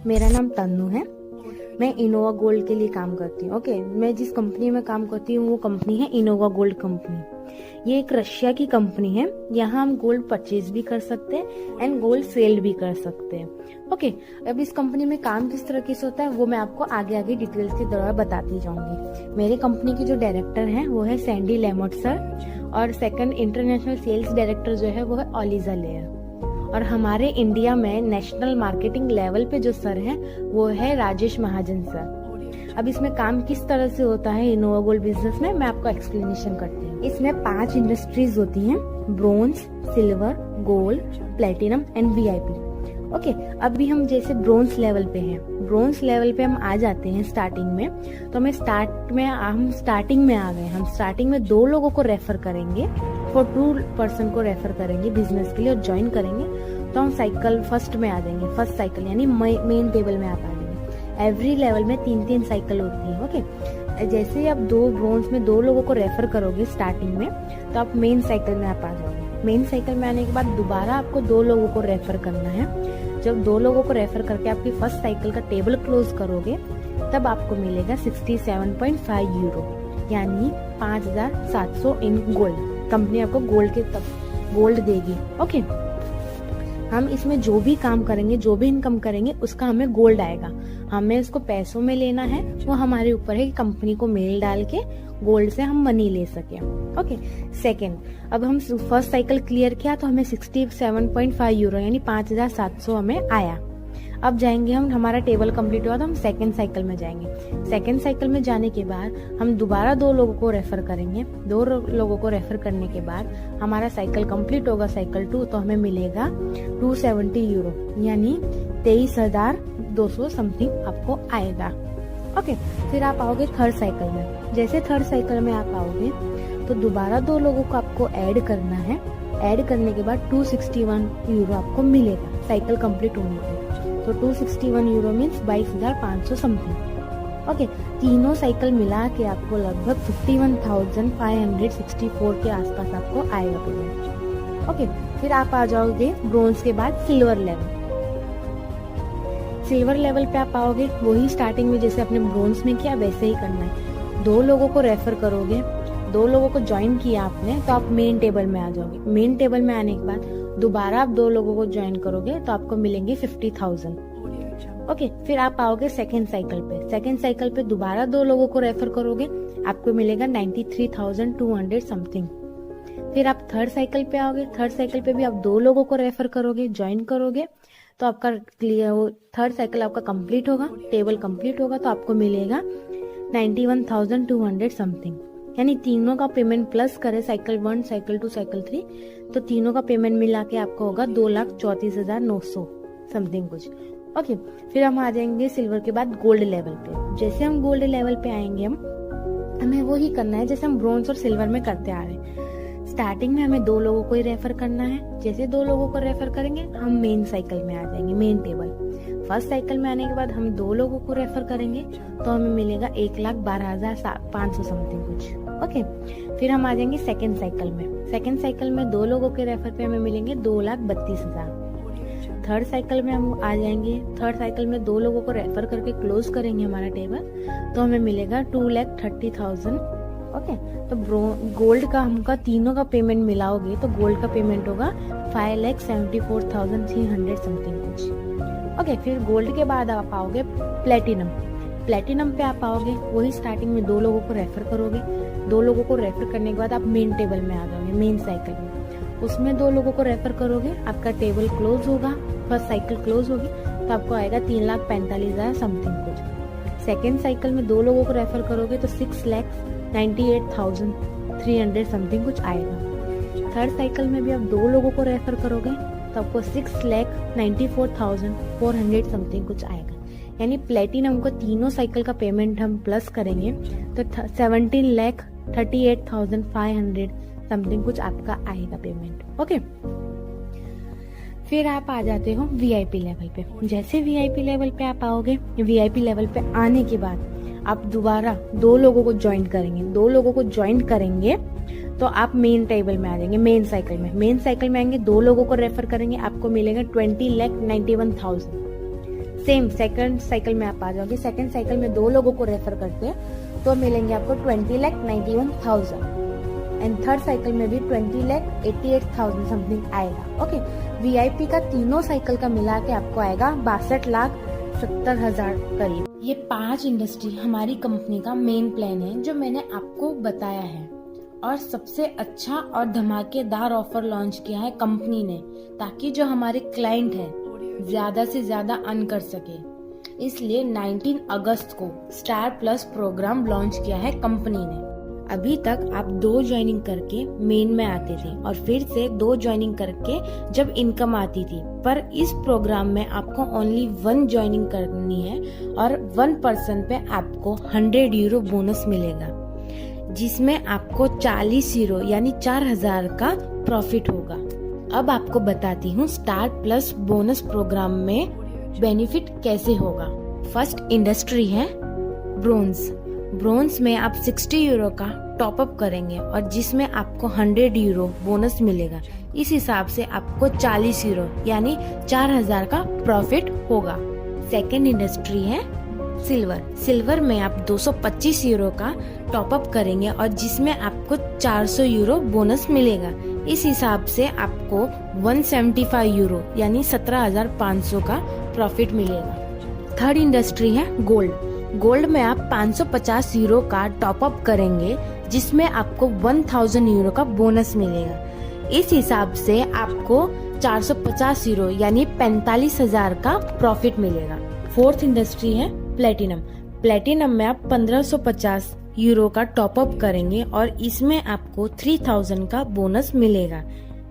मेरा नाम तन्नू है। मैं इनोवा गोल्ड के लिए काम करती हूँ। ओके, मैं जिस कंपनी में काम करती हूँ वो कंपनी है इनोवा गोल्ड कंपनी। ये एक रशिया की कंपनी है। यहाँ हम गोल्ड परचेज भी कर सकते हैं एंड गोल्ड सेल भी कर सकते हैं। ओके, अब इस कंपनी में काम किस तरह से होता है वो मैं आपको आगे आगे डिटेल्स के दौरान बताती जाऊंगी। मेरे कंपनी के जो डायरेक्टर हैं वो है सैंडी लेमोट सर, और सेकंड इंटरनेशनल सेल्स डायरेक्टर जो है वो है ओलिजा लेयर, और हमारे इंडिया में नेशनल मार्केटिंग लेवल पे जो सर हैं वो है राजेश महाजन सर। अब इसमें काम किस तरह से होता है इनोवा गोल्ड बिजनेस में, मैं आपको एक्सप्लेनेशन करती हूँ। इसमें 5 इंडस्ट्रीज होती हैं: bronze, silver, gold, platinum and VIP. Okay, अभी हम जैसे ब्रोंज लेवल पे हैं, ब्रोंज लेवल पे हम आ जाते हैं स्टार्टिंग में। तो हम स्टार्टिंग में आ गए। हम स्टार्टिंग में 2 लोगों को रेफर करेंगे, फॉर 2 पर्सन को रेफर करेंगे बिजनेस के लिए और ज्वाइन करेंगे। तो हम साइकिल फर्स्ट में आ जाएंगे, फर्स्ट साइकिल यानी मेन टेबल में आप आ जाएंगे। एवरी लेवल में 3-3 साइकिल होती है। ओके, जैसे ही आप 2 ब्रोंज में 2 लोगों को रेफर करोगे स्टार्टिंग में, तो आप मेन साइकिल में आप आ जाओगे। मेन साइकिल में आने के बाद दोबारा आपको 2 लोगों को रेफर करना है। जब 2 लोगों को रेफर करके आपकी फर्स्ट साइकिल का टेबल क्लोज करोगे, तब आपको मिलेगा 67.5 यूरो, यानी 5,700 इन गोल्ड। कंपनी आपको गोल्ड देगी। ओके, हम इसमें जो भी काम करेंगे, जो भी इनकम करेंगे, उसका हमें गोल्ड आएगा। हमें इसको पैसों में लेना है, वो हमारे ऊपर है कि कंपनी को मेल डाल के गोल्ड से हम मनी ले सके। ओके, सेकेंड, अब हम फर्स्ट साइकिल क्लियर किया तो हमें 67.5 यूरो यानी 5,700 हमें आया। अब जाएंगे हम, हमारा टेबल कंप्लीट हुआ तो हम सेकंड साइकिल में जाएंगे। सेकंड साइकिल में जाने के बाद हम दोबारा 2 लोगों को रेफर करेंगे। 2 लोगों को रेफर करने के बाद हमारा साइकिल कंप्लीट होगा, साइकिल 2, तो हमें मिलेगा 270 यूरो यानी 23,200 समथिंग आपको आएगा। ओके, फिर आप आओगे थर्ड साइकिल में। जैसे थर्ड साइकिल में आप आओगे तो दोबारा 2 लोगों को आपको ऐड करना है। ऐड करने के बाद 261 यूरो आपको मिलेगा साइकिल कंप्लीट होने के। तो 261 यूरो मीन्स 22,500 समथिंग। ओके, तीनों साइकिल मिला के आपको लगभग 51,564 के आसपास आपको आएगा पेमेंट। ओके, फिर आप आ जाओगे ब्रोंज के बाद सिल्वर लेवल। सिल्वर लेवल पे आप आओगे, वही स्टार्टिंग में जैसे अपने ब्रोंज में किया वैसे ही करना है। 2 लोगों को रेफर करोगे, 2 लोगों को ज्वाइन किया आपने, तो आप मेन टेबल में आ जाओगे। मेन टेबल में आने के बाद दोबारा आप 2 लोगों को ज्वाइन करोगे तो आपको मिलेंगे 50,000। ओके, फिर आप आओगे सेकेंड साइकिल पे। सेकेंड साइकिल पे दोबारा 2 लोगों को रेफर करोगे, आपको मिलेगा 93,200 समथिंग। फिर आप थर्ड साइकिल पे आओगे। थर्ड साइकिल पे भी आप 2 लोगों को रेफर करोगे, ज्वाइन करोगे, तो आपका क्लियर थर्ड साइकिल आपका कंप्लीट होगा, टेबल कंप्लीट होगा, तो आपको मिलेगा 91,200 समथिंग। यानी तीनों का पेमेंट प्लस करे, साइकिल 1, साइकिल 2, साइकिल 3, तो तीनों का पेमेंट मिला के आपको होगा 2,34,900 समथिंग कुछ। ओके, फिर हम आ जाएंगे सिल्वर के बाद गोल्ड लेवल पे। जैसे हम गोल्ड लेवल पे आएंगे, हमें वो ही करना है जैसे हम ब्रोंज और सिल्वर में करते आ रहे हैं। स्टार्टिंग में हमें 2 लोगों को ही रेफर करना है। जैसे 2 लोगों को रेफर करेंगे हम मेन साइकिल में आ जाएंगे, मेन टेबल। फर्स्ट साइकिल में आने के बाद हम 2 लोगों को रेफर करेंगे तो हमें मिलेगा 1,12,500 समथिंग कुछ। ओके, फिर हम आ जाएंगे सेकेंड साइकिल में। सेकेंड साइकिल में 2 लोगों के रेफर पे हमें मिलेंगे 2,32,000। थर्ड साइकिल में हम आ जाएंगे। थर्ड साइकिल में 2 लोगों को रेफर करके क्लोज करेंगे हमारा टेबल, तो हमें मिलेगा 2,30,000। ओके, तो गोल्ड का हमका तीनों का पेमेंट मिलाओगे तो गोल्ड का पेमेंट होगा 5,74,300 समथिंग कुछ। ओके, फिर गोल्ड के बाद आप आओगे प्लेटिनम। प्लेटिनम पे आप आओगे, वही स्टार्टिंग में 2 लोगों को रेफर करोगे। 2 लोगों को रेफर करने के बाद आप मेन टेबल में आ जाओगे, मेन साइकिल में। उसमें 2 लोगों को रेफर करोगे, आपका टेबल क्लोज होगा, फर्स्ट साइकिल क्लोज होगी, तो आपको आएगा 3,45,000 समथिंग कुछ। सेकेंड साइकिल में 2 लोगों को रेफर करोगे तो 6,98,300 समथिंग कुछ आएगा। थर्ड साइकिल में भी आप 2 लोगों को रेफर करोगे तो आपको 6,94,400 समथिंग कुछ आएगा। यानी प्लेटिनम को तीनों साइकिल का पेमेंट हम प्लस करेंगे तो 17,38,500 समथिंग कुछ आपका आएगा पेमेंट। ओके, फिर आप आ जाते हो वीआईपी लेवल पे। जैसे वीआईपी लेवल पे आप आओगे, वीआईपी लेवल पे आने के बाद आप दोबारा 2 लोगों को ज्वाइन करेंगे। 2 लोगों को ज्वाइन करेंगे तो आप मेन टेबल में आ जाएंगे, मेन साइकिल में। मेन साइकिल में आएंगे, 2 लोगों को रेफर करेंगे, आपको मिलेगा 20,91,000। सेम सेकंड साइकिल में आप आ जाओगे, सेकंड साइकिल में 2 लोगों को रेफर करते हैं तो मिलेंगे आपको 20,91,000 एंड थर्ड साइकिल में भी 20,88,000 समथिंग आएगा। ओके, वीआईपी का तीनों साइकिल का मिला के आपको आएगा 62,70,000 करीब। ये 5 इंडस्ट्री हमारी कंपनी का मेन प्लान है जो मैंने आपको बताया है, और सबसे अच्छा और धमाकेदार ऑफर लॉन्च किया है कंपनी ने, ताकि जो हमारे क्लाइंट है ज्यादा से ज्यादा अर्न कर सके। इसलिए 19 अगस्त को स्टार प्लस प्रोग्राम लॉन्च किया है कंपनी ने। अभी तक आप 2 ज्वाइनिंग करके मेन में आते थे और फिर से 2 ज्वाइनिंग करके जब इनकम आती थी, पर इस प्रोग्राम में आपको ओनली 1 ज्वाइनिंग करनी है और 1 पर्सन पे आपको 100 यूरो बोनस मिलेगा, जिसमें आपको 40 यूरो यानी 4,000 का प्रॉफिट होगा। अब आपको बताती हूँ स्टार प्लस बोनस प्रोग्राम में बेनिफिट कैसे होगा। फर्स्ट इंडस्ट्री है ब्रोंज। ब्रोंज में आप 60 यूरो का टॉप अप करेंगे और जिसमें आपको 100 यूरो बोनस मिलेगा। इस हिसाब से आपको 40 यूरो यानी 4,000 का प्रॉफिट होगा। सेकेंड इंडस्ट्री है सिल्वर। सिल्वर में आप 225 यूरो का टॉप अप करेंगे और जिसमें आपको 400 यूरो बोनस मिलेगा। इस हिसाब से आपको 175 यूरो यानी 17,500 का प्रॉफिट मिलेगा। थर्ड इंडस्ट्री है गोल्ड। गोल्ड में आप 550 यूरो का टॉप अप करेंगे जिसमें आपको 1,000 यूरो का बोनस मिलेगा। इस हिसाब से आपको 450 यूरो यानी 45,000 का प्रॉफिट मिलेगा। फोर्थ इंडस्ट्री है प्लेटिनम। प्लेटिनम में आप 1550 यूरो का टॉप अप करेंगे और इसमें आपको 3,000 का बोनस मिलेगा।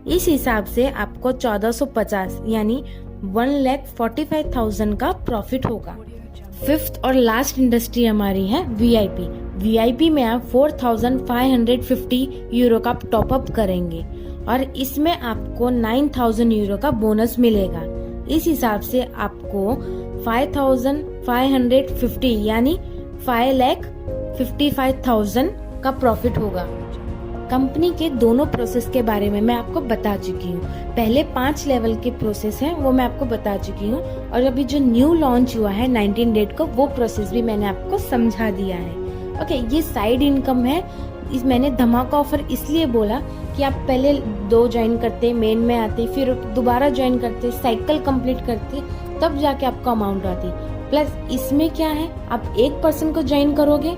इस हिसाब से आपको 1450 यानी 1,45,000 का प्रॉफिट होगा। फिफ्थ और लास्ट इंडस्ट्री हमारी है वीआईपी। वीआईपी में आप 4,550 यूरो का टॉप अप करेंगे और इसमें आपको 9,000 यूरो का बोनस मिलेगा। इस हिसाब से आपको 5,550 यानी 5,55,000 का प्रॉफिट होगा। कंपनी के दोनों प्रोसेस के बारे में मैं आपको बता चुकी हूँ। पहले 5 लेवल के प्रोसेस हैं वो मैं आपको बता चुकी हूँ, और अभी जो न्यू लॉन्च हुआ है 19 डेट को वो प्रोसेस भी मैंने आपको समझा दिया है। ओके, ये साइड इनकम है। इस मैंने धमाका ऑफर इसलिए बोला कि आप पहले 2 ज्वाइन करते, मेन में आते, फिर दोबारा ज्वाइन करते, साइकिल कंप्लीट करते, तब जाके आपको अमाउंट आती। प्लस इसमें क्या है, आप 1 पर्सन को ज्वाइन करोगे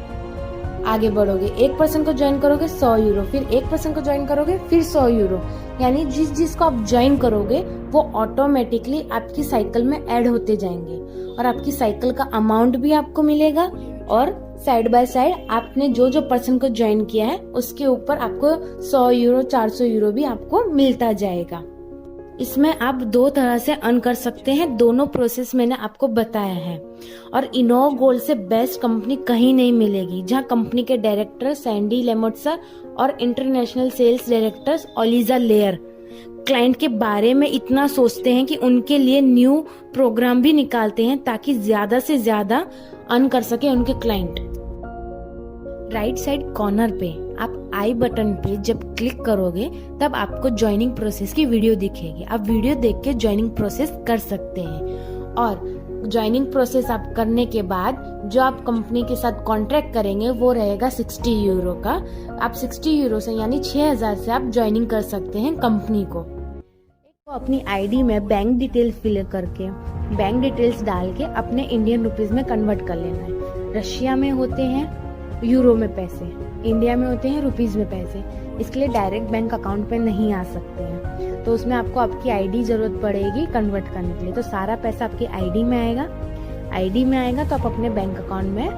आगे बढ़ोगे, 1 पर्सन को ज्वाइन करोगे 100 यूरो, फिर 1 पर्सन को ज्वाइन करोगे फिर 100 यूरो, यानी जिसको आप ज्वाइन करोगे वो ऑटोमेटिकली आपकी साइकिल में ऐड होते जाएंगे और आपकी साइकिल का अमाउंट भी आपको मिलेगा, और साइड बाय साइड आपने जो पर्सन को ज्वाइन किया है उसके ऊपर आपको 100 यूरो 400 यूरो भी आपको मिलता जाएगा। इसमें आप 2 तरह से अर्न कर सकते हैं, दोनों प्रोसेस मैंने आपको बताया है। और इनोवा गोल्ड से बेस्ट कंपनी कहीं नहीं मिलेगी, जहां कंपनी के डायरेक्टर सैंडी लेमोट्सर और इंटरनेशनल सेल्स डायरेक्टर ओलिजा लेयर क्लाइंट के बारे में इतना सोचते हैं कि उनके लिए न्यू प्रोग्राम भी निकालते हैं ताकि ज्यादा से ज्यादा अर्न कर सके उनके क्लाइंट। राइट साइड कॉर्नर पे आप आई बटन पे जब क्लिक करोगे तब आपको ज्वाइनिंग प्रोसेस की वीडियो दिखेगी। आप वीडियो देख के ज्वाइनिंग प्रोसेस कर सकते हैं, और ज्वाइनिंग प्रोसेस आप करने के बाद जो आप कंपनी के साथ कॉन्ट्रैक्ट करेंगे वो रहेगा 60 यूरो का। आप 60 यूरो से यानी 6,000 से आप ज्वाइनिंग कर सकते हैं कंपनी को। अपनी आईडी में बैंक डिटेल्स फिल करके, बैंक डिटेल्स डाल के अपने इंडियन रुपीज में कन्वर्ट कर लेना है। रशिया में होते हैं यूरो में पैसे, इंडिया में होते हैं रुपीज में पैसे, इसके लिए डायरेक्ट बैंक अकाउंट पे नहीं आ सकते हैं, तो उसमें आपको आपकी आईडी जरूरत पड़ेगी कन्वर्ट करने के लिए। तो सारा पैसा आपकी आईडी में आएगा, आईडी में आएगा तो आप अपने बैंक अकाउंट में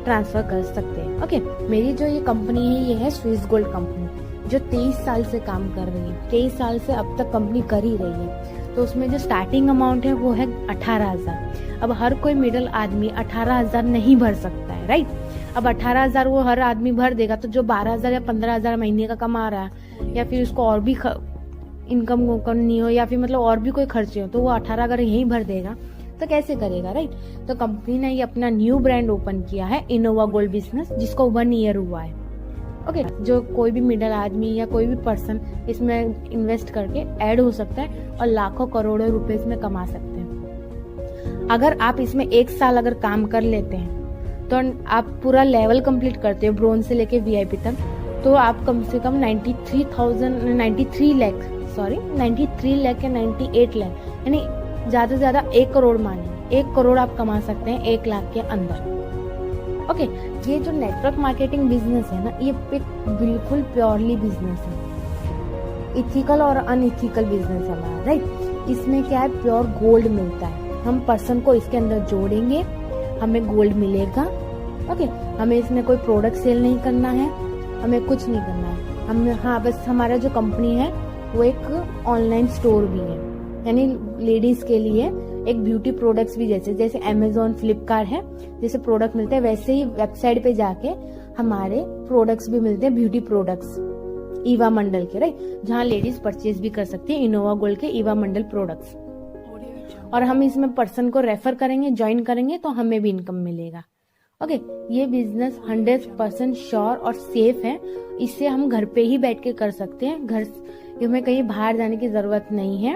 ट्रांसफर कर सकते हैं। ओके, मेरी जो ये कंपनी है ये है स्विस गोल्ड कंपनी, जो 23 साल से काम कर रही है। 23 साल से अब तक कंपनी कर ही रही है। तो उसमें जो स्टार्टिंग अमाउंट है वो है 18,000। अब हर कोई मिडिल आदमी 18,000 नहीं भर सकता है, राइट। अब 18,000 वो हर आदमी भर देगा तो जो 12,000 या 15,000 महीने का कमा रहा है, या फिर उसको और भी इनकम करनी हो, या फिर मतलब और भी कोई खर्चे हो, तो वो 18 अगर यही भर देगा तो कैसे करेगा, राइट। तो कंपनी ने ये अपना न्यू ब्रांड ओपन किया है इनोवा गोल्ड बिजनेस, जिसको 1 ईयर हुआ है। ओके, जो कोई भी मिडिल आदमी या कोई भी पर्सन इसमें इन्वेस्ट करके ऐड हो सकता है और लाखों करोड़ों रुपए इसमें कमा सकते हैं। अगर आप इसमें 1 साल अगर काम कर लेते हैं तो आप पूरा लेवल कंप्लीट करते हो ब्रोंज से लेके VIP तक, तो आप कम से कम 93 लाख या 98 लाख, यानी ज्यादा से ज्यादा 1 करोड़ मानिए, 1 करोड़ आप कमा सकते हैं 1 लाख के अंदर। ओके, ये जो नेटवर्क मार्केटिंग बिजनेस है ना, ये बिल्कुल प्योरली बिजनेस है, इथिकल और अनइथिकल बिजनेस है हमारा, राइट। इसमें क्या है, प्योर गोल्ड मिलता है। हम पर्सन को इसके अंदर जोड़ेंगे, हमें गोल्ड मिलेगा। ओके, हमें इसमें कोई प्रोडक्ट सेल नहीं करना है, हमें कुछ नहीं करना है। हम बस हमारा जो कंपनी है वो एक ऑनलाइन स्टोर भी है, यानी लेडीज के लिए एक ब्यूटी प्रोडक्ट्स भी, जैसे अमेजोन, फ्लिपकार्ट है, जैसे प्रोडक्ट मिलते हैं वैसे ही वेबसाइट पे जाके हमारे प्रोडक्ट्स भी मिलते हैं, ब्यूटी प्रोडक्ट्स ईवा मंडल के, राइट, जहाँ लेडीज परचेज भी कर सकती है इनोवा गोल्ड के ईवा मंडल प्रोडक्ट्स। और हम इसमें पर्सन को रेफर करेंगे, ज्वाइन करेंगे तो हमें भी इनकम मिलेगा। ओके, ये बिजनेस 100% श्योर और सेफ है। इससे हम घर पे ही बैठ के कर सकते हैं, घर में कहीं बाहर जाने की जरूरत नहीं है।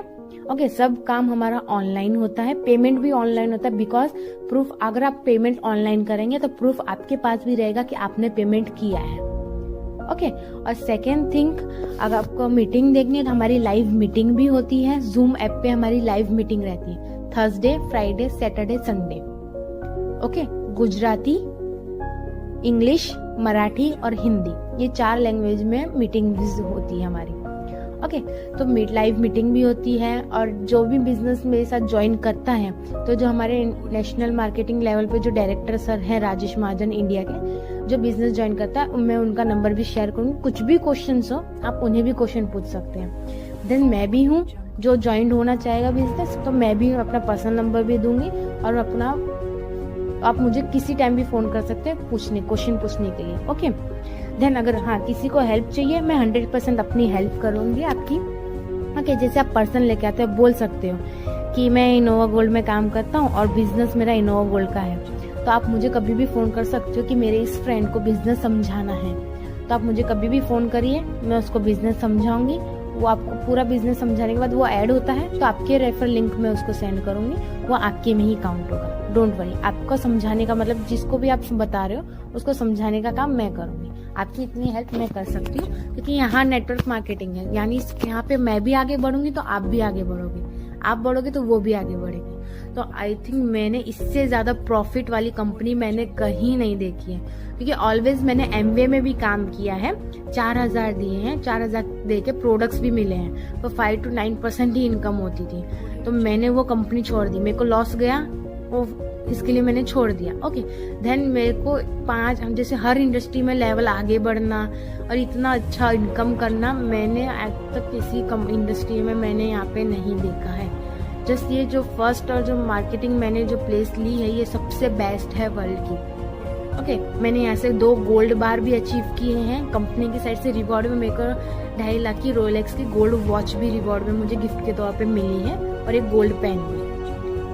ओके, सब काम हमारा ऑनलाइन होता है, पेमेंट भी ऑनलाइन होता है, बिकॉज प्रूफ, अगर आप पेमेंट ऑनलाइन करेंगे तो प्रूफ आपके पास भी रहेगा कि आपने पेमेंट किया है। ओके, और सेकेंड थिंग, अगर आपको मीटिंग देखनी है तो हमारी लाइव मीटिंग भी होती है, जूम ऐप पे हमारी लाइव मीटिंग रहती है, Thursday, Friday, Saturday, Sunday. Okay, Gujarati, English, Marathi और हिंदी, ये 4 लैंग्वेज में मीटिंग होती है हमारी। ओके, तो लाइव मीटिंग भी होती है। और जो भी बिजनेस मेरे साथ ज्वाइन करता है, तो जो हमारे नेशनल मार्केटिंग लेवल पे जो डायरेक्टर सर हैं राजेश महाजन इंडिया के, जो बिजनेस ज्वाइन करता है, मैं उनका नंबर भी शेयर करूंगी। कुछ भी क्वेश्चन हो आप उन्हें भी क्वेश्चन पूछ सकते हैं। देन मैं भी हूँ जो ज्वाइन होना चाहेगा बिजनेस, तो मैं भी अपना पर्सनल नंबर भी दूंगी और अपना, आप मुझे किसी टाइम भी फोन कर सकते हैं क्वेश्चन पूछने के लिए। ओके, देन अगर किसी को हेल्प चाहिए, मैं 100% अपनी हेल्प करूंगी आपकी। ओके, जैसे आप पर्सन लेके आते हो, बोल सकते हो कि मैं इनोवा गोल्ड में काम करता हूँ और बिजनेस मेरा इनोवा गोल्ड का है, तो आप मुझे कभी भी फोन कर सकते हो कि मेरे इस फ्रेंड को बिजनेस समझाना है, तो आप मुझे कभी भी फोन करिए, मैं उसको बिजनेस समझाऊंगी। वो आपको पूरा बिजनेस समझाने के बाद वो ऐड होता है तो आपके रेफर लिंक में उसको सेंड करूंगी, वो आपके में ही काउंट होगा। डोंट वरी, आपको समझाने का मतलब, जिसको भी आप बता रहे हो उसको समझाने का काम मैं करूंगी। आपकी इतनी हेल्प मैं कर सकती हूँ, क्योंकि यहाँ नेटवर्क मार्केटिंग है, यानी यहाँ पे मैं भी आगे बढ़ूंगी तो आप भी आगे बढ़ोगे, आप बढ़ोगे तो वो भी आगे बढ़ेगी। तो आई थिंक मैंने इससे ज्यादा प्रॉफिट वाली कंपनी मैंने कहीं नहीं देखी है, क्योंकि ऑलवेज मैंने एमवे में भी काम किया है, 4000 दिए हैं, 4000 दे के प्रोडक्ट्स भी मिले हैं, तो 5 to 9% ही इनकम होती थी। तो मैंने वो कंपनी छोड़ दी, मेरे को लॉस गया, वो इसके लिए मैंने छोड़ दिया। ओके, देन मेरे को 5, जैसे हर इंडस्ट्री में लेवल आगे बढ़ना और इतना अच्छा इनकम करना, मैंने आज तक किसी इंडस्ट्री में मैंने यहाँ पे नहीं देखा है। जस्ट ये जो फर्स्ट और जो मार्केटिंग मैंने जो प्लेस ली है, ये सबसे बेस्ट है वर्ल्ड की। ओके, मैंने यहाँ से 2 गोल्ड बार भी अचीव किए हैं, कंपनी की साइड से रिवॉर्ड में मेरे को 2.5 लाख की रोलेक्स की गोल्ड वॉच भी रिवॉर्ड में मुझे गिफ्ट के तौर पे मिली है, और एक गोल्ड पेन भी।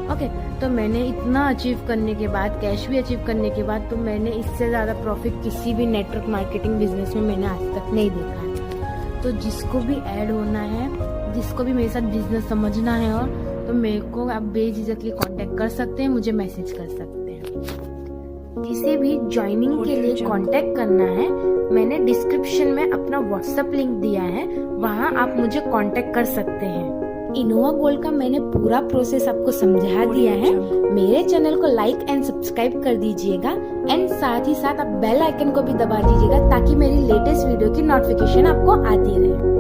ओके, तो मैंने इतना अचीव करने के बाद, कैश भी अचीव करने के बाद, तो मैंने इससे ज्यादा प्रॉफिट किसी भी नेटवर्क मार्केटिंग बिजनेस में मैंने आज तक नहीं देखा है। तो जिसको भी ऐड होना है, जिसको भी मेरे साथ बिजनेस समझना है, और तो मेरे को आप बेझिझकली कांटेक्ट कर सकते हैं, मुझे मैसेज कर सकते हैं। किसी भी ज्वाइनिंग के लिए कांटेक्ट करना है, मैंने डिस्क्रिप्शन में अपना व्हाट्सएप लिंक दिया है, वहां आप मुझे कांटेक्ट कर सकते हैं। इनोवा गोल्ड का मैंने पूरा प्रोसेस आपको समझा दिया है। मेरे चैनल को लाइक एंड सब्सक्राइब कर दीजिएगा, एंड साथ ही साथ आप बेल आइकन को भी दबा दीजिएगा, ताकि मेरी लेटेस्ट वीडियो की नोटिफिकेशन आपको आती रहे।